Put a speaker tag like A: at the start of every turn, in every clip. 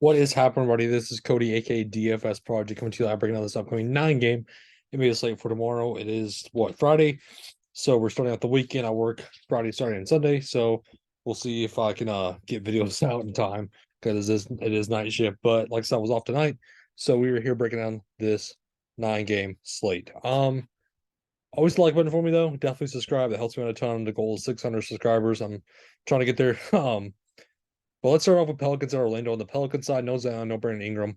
A: What is happening, buddy? This is Cody, aka DFS Project, coming to you live breaking down this upcoming 9 game NBA slate for tomorrow. It is Friday. So we're starting out the weekend. I work Friday, Saturday, and Sunday. So we'll see if I can get videos out in time because it is night shift. But like I said, I was off tonight. So we were here breaking down this 9 game slate. Always the like button for me though. Definitely subscribe. That helps me out a ton. The goal is 600 subscribers. I'm trying to get there. But let's start off with Pelicans and Orlando. On the Pelican side, no Zion, no Brandon Ingram.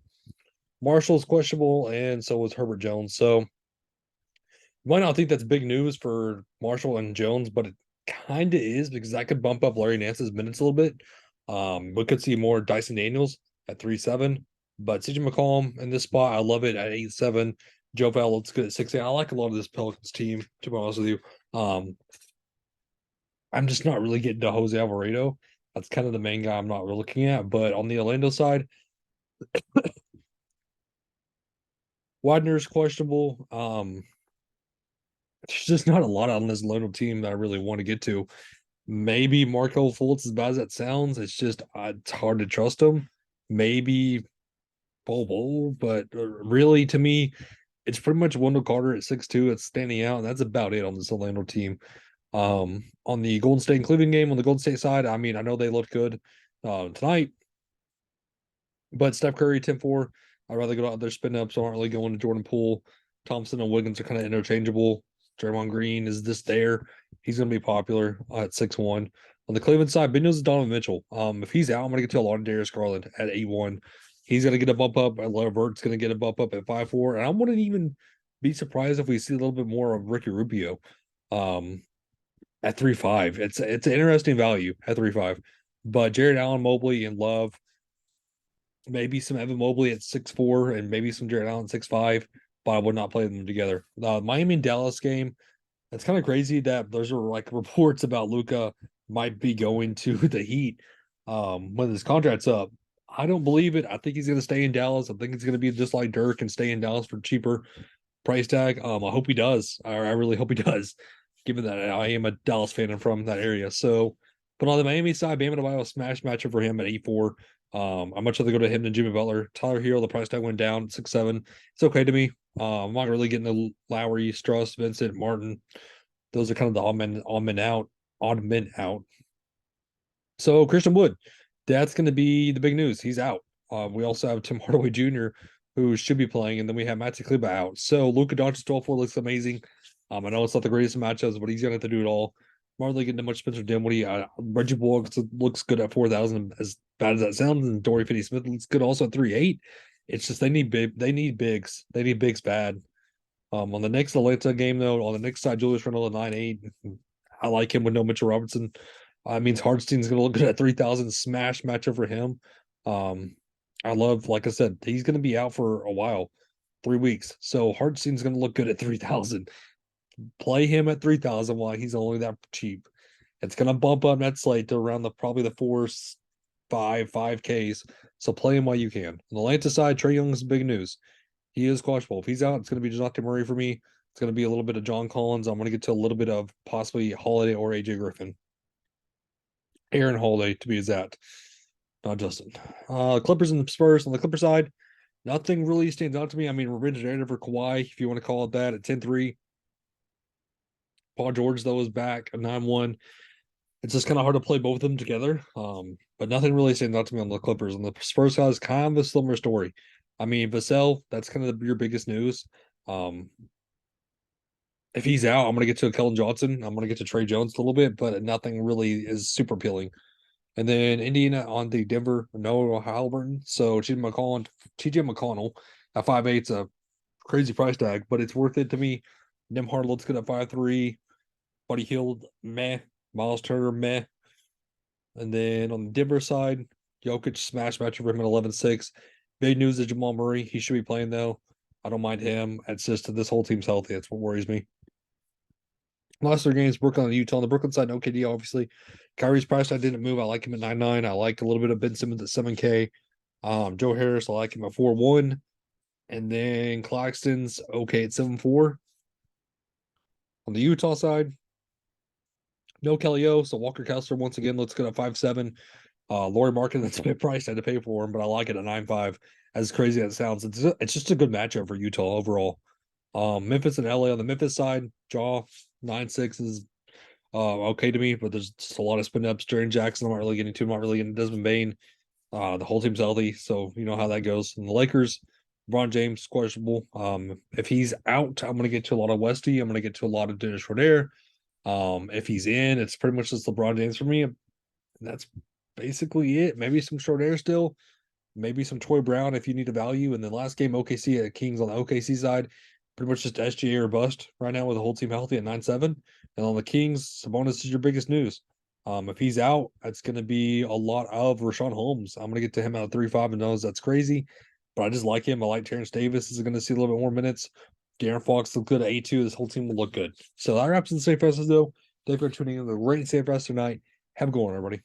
A: Marshall's questionable, and so was Herbert Jones. So you might not think that's big news for Marshall and Jones, but it kind of is because that could bump up Larry Nance's minutes a little bit. We could see more Dyson Daniels at 3-7, but CJ McCollum in this spot, I love it at 8-7. Joe Val looks good at 6-8. I like a lot of this Pelicans team, to be honest with you. I'm just not really getting to Jose Alvarado. That's kind of the main guy I'm not really looking at. But on the Orlando side, Widener's questionable. There's just not a lot on this Orlando team that I really want to get to. Maybe Marco Fultz, as bad as that sounds, it's hard to trust him. Maybe Bol, but really to me, it's pretty much Wendell Carter at 6'2" that's standing out, and that's about it on this Orlando team. On the Golden State and Cleveland game, on the Golden State side, I mean, I know they looked good tonight, but Steph Curry 10-4. I'd rather go out there spin up, so I aren't really going to Jordan Poole. Thompson and Wiggins are kind of interchangeable. Draymond Green is this there. He's going to be popular at 6-1. On the Cleveland side, big news is Donovan Mitchell. If he's out, I'm going to get to a lot of Darius Garland at 8-1. He's going to get a bump up. Levert's going to get a bump up at 5-4. And I wouldn't even be surprised if we see a little bit more of Ricky Rubio at 3-5. It's an interesting value at 3-5. But Jared Allen, Mobley, and Love, maybe some Evan Mobley at 6-4, and maybe some Jared Allen 6-5, but I would not play them together. Miami and Dallas game, it's kind of crazy that there's like reports about Luka might be going to the Heat when his contract's up. I don't believe it. I think he's going to stay in Dallas. I think it's going to be just like Dirk and stay in Dallas for cheaper price tag. I hope he does. I really hope he does, given that I am a Dallas fan and from that area. So, but on the Miami side, Bam Adebayo smash matchup for him at 8-4. I'd much rather go to him than Jimmy Butler. Tyler Hero, the price tag went down 6-7. It's okay to me. I'm not really getting the Lowry, Struss, Vincent, Martin. Those are kind of the odd men out. So Christian Wood, that's going to be the big news. He's out. We also have Tim Hardaway Jr., who should be playing, and then we have Maxi Kleber out. So Luka Doncic 12-4 looks amazing. I know it's not the greatest matchups, but he's going to have to do it all. I'm not really getting much Spencer Dinwiddie. Reggie Bullock looks good at 4,000, as bad as that sounds, and Dorian Finney-Smith looks good also at 3-8. It's just they need bigs. They need bigs bad. On the next Atlanta game, though, on the next side, Julius Randle at 9-8. I like him with no Mitchell Robertson. Means Hartenstein's going to look good at 3,000. Smash matchup for him. I love, like I said, he's going to be out for a while, 3 weeks. So Hartenstein's going to look good at 3,000. Play him at 3,000 while he's only that cheap. It's going to bump up that slate to around the 5Ks. So play him while you can. On the Atlanta side, Trae Young is big news. He is questionable. If he's out, it's going to be Dejounte Murray for me. It's going to be a little bit of John Collins. I'm going to get to a little bit of possibly Holiday or AJ Griffin. Aaron Holiday to be exact, not Justin. Clippers and Spurs. On the Clipper side, nothing really stands out to me. I mean, revenge narrative for Kawhi, if you want to call it that, at 10-3. Paul George, though, is back at 9-1. It's just kind of hard to play both of them together. But nothing really stands out to me on the Clippers. And the Spurs guys, kind of a similar story. I mean, Vassell, that's kind of your biggest news. If he's out, I'm going to get to Keldon Johnson. I'm going to get to Trey Jones a little bit, but nothing really is super appealing. And then Indiana on the Denver, Noah Halliburton. So TJ McConnell at 5'8's a crazy price tag, but it's worth it to me. Nembhard looks good at 5'3. Buddy Hield, meh. Miles Turner, meh. And then on the Denver side, Jokic smash matchup for him at 11-6. Big news is Jamal Murray. He should be playing, though. I don't mind him. It's just this whole team's healthy. That's what worries me. Last 3 games, Brooklyn and Utah. On the Brooklyn side, no KD, obviously. Kyrie's price, I didn't move. I like him at 9-9. I like a little bit of Ben Simmons at 7K. Joe Harris, I like him at 4-1. And then Claxton's okay at 7-4. On the Utah side, no Kelly O. So Walker Kessler once again looks good at 5-7. Laurie Markin, that's a bit priced. I had to pay for him, but I like it at 9.5. As crazy as it sounds, it's just a good matchup for Utah overall. Memphis and LA on the Memphis side, Jaw 9.6 is okay to me, but there's just a lot of spin ups. Jaren Jackson, I'm not really getting to. I'm not really getting Desmond Bain. The whole team's healthy, so you know how that goes. And the Lakers, LeBron James, questionable. If he's out, I'm gonna get to a lot of Westy. I'm gonna get to a lot of Dennis Schroeder. If he's in, it's pretty much just LeBron James for me. And that's basically it. Maybe some Schroeder still, maybe some Troy Brown if you need a value. And then last game, OKC at Kings on the OKC side, pretty much just SGA or bust right now with the whole team healthy at 9.7. And on the Kings, Sabonis is your biggest news. If he's out, it's going to be a lot of Rashawn Holmes. I'm going to get to him out of 3.5 and knows that's crazy, but I just like him. I like Terrence Davis is going to see a little bit more minutes. De'Aaron Fox look good at 8.2. This whole team will look good. So that wraps in the Safe Fest, though. Thank you for tuning in to the Great Safe Fest tonight. Have a good one, everybody.